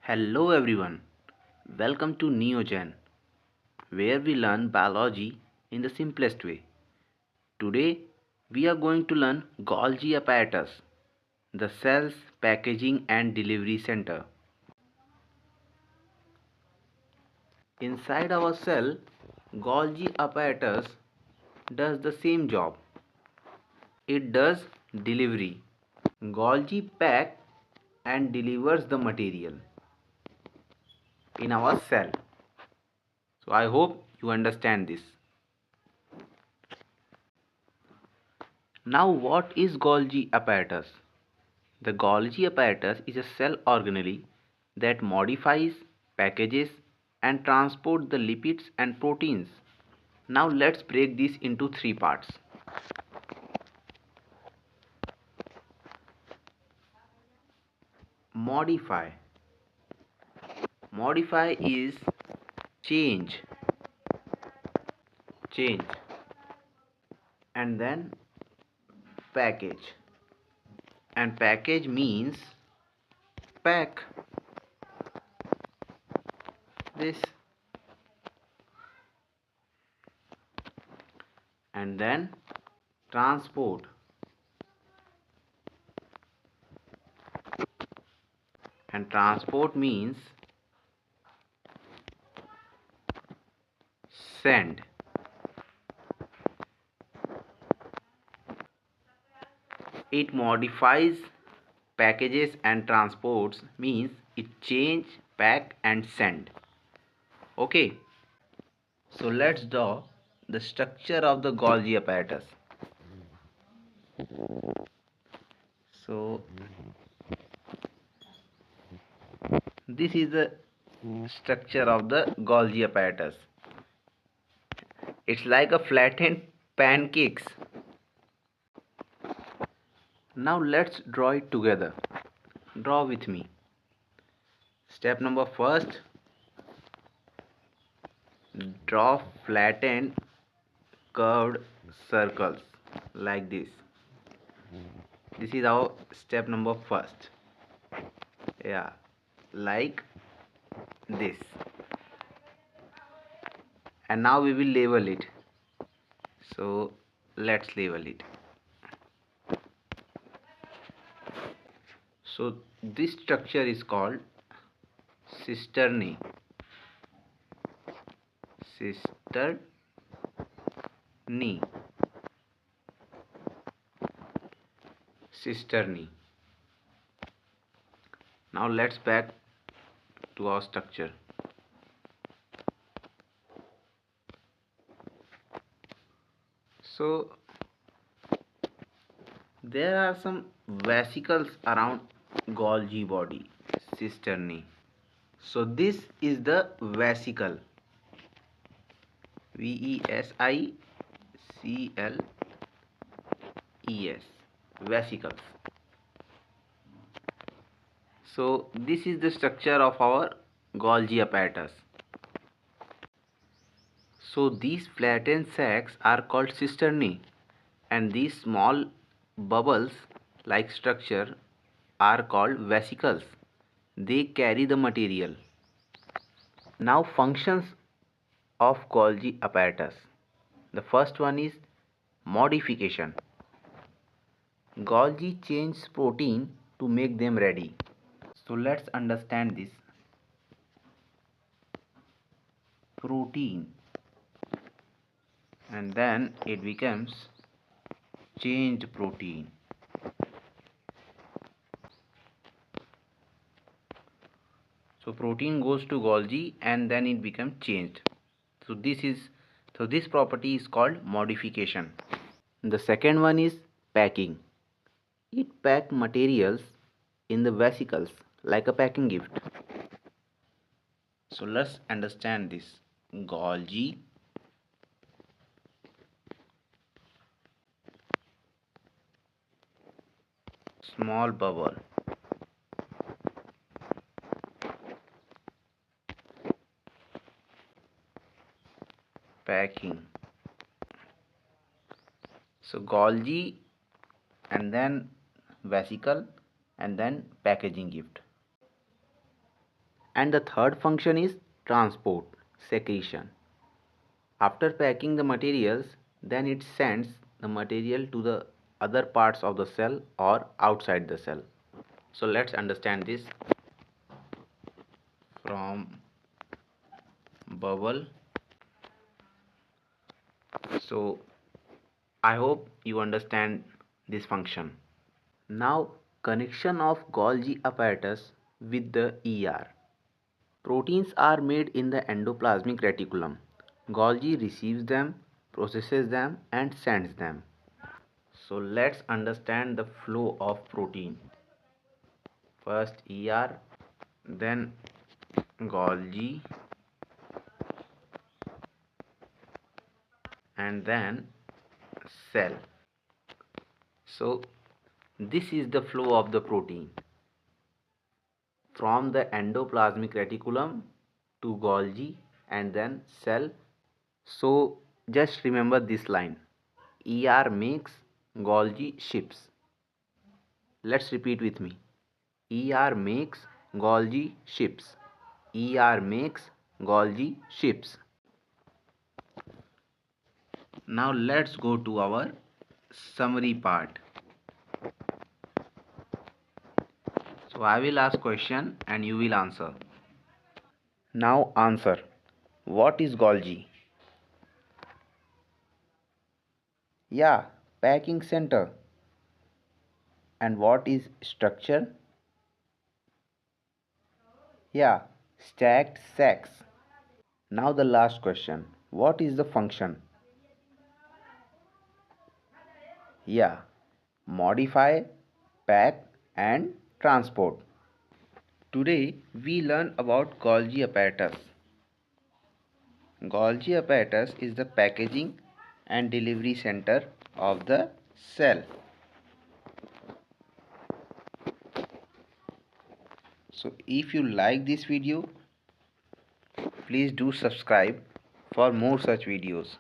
Hello everyone, welcome to NeoGen, where we learn biology in the simplest way. Today we are going to learn Golgi Apparatus, the cell's packaging and delivery center. Inside our cell, Golgi Apparatus does the same job. It does delivery. Golgi packs and delivers the material in our cell. So I hope you understand this. Now what is Golgi apparatus? The Golgi apparatus is a cell organelle that modifies, packages and transports the lipids and proteins. Now let's break this into three parts. Modify. Modify is change. Change. And then package. And package means pack this, and then transport. And transport means send. It modifies, packages and transports means it change, pack and send. Okay, so let's draw the structure of the Golgi apparatus. So this is the structure of the Golgi apparatus. It's like a flattened pancakes. Now let's draw it together. Draw with me. Step number first, draw flattened curved circles like this. This is our step number first. Yeah, like this. And now we will label it. So let's label it. So this structure is called cisternae. Cisternae. Cisternae. Now let's back to our structure. So there are some vesicles around Golgi body, cisternae. So this is the vesicle. Vesicles. Vesicles. So this is the structure of our Golgi apparatus. So these flattened sacs are called cisternae, and these small bubbles like structure are called vesicles. They carry the material. Now functions of Golgi apparatus. The first one is modification. Golgi changes protein to make them ready. So let's understand this. Protein, and then it becomes changed protein. So protein goes to Golgi and then it becomes changed. So this property is called modification. The second one is packing. It packs materials in the vesicles like a packing gift. So let's understand this. Golgi small bubble, packing. So Golgi and then vesicle and then packaging gift. And the third function is transport, secretion. After packing the materials, then it sends the material to the other parts of the cell or outside the cell. So let's understand this. From bubble. So I hope you understand this function. Now connection of Golgi apparatus with the ER. Proteins are made in the endoplasmic reticulum. Golgi receives them, processes them and sends them. So let's understand the flow of protein. First ER, then Golgi, and then cell. So this is the flow of the protein from the endoplasmic reticulum to Golgi and then cell. So just remember this line: ER makes, Golgi ships. Let's repeat with me: ER makes, Golgi ships. ER makes, Golgi ships. Now let's go to our summary part. So I will ask question and you will answer. Now answer. What is Golgi? Yeah, packing center. And what is structure? Yeah, stacked sacks. Now the last question. What is the function? Yeah, modify, pack and transport. Today we learn about Golgi apparatus. Golgi apparatus is the packaging and delivery center of the cell. So if you like this video, please do subscribe for more such videos.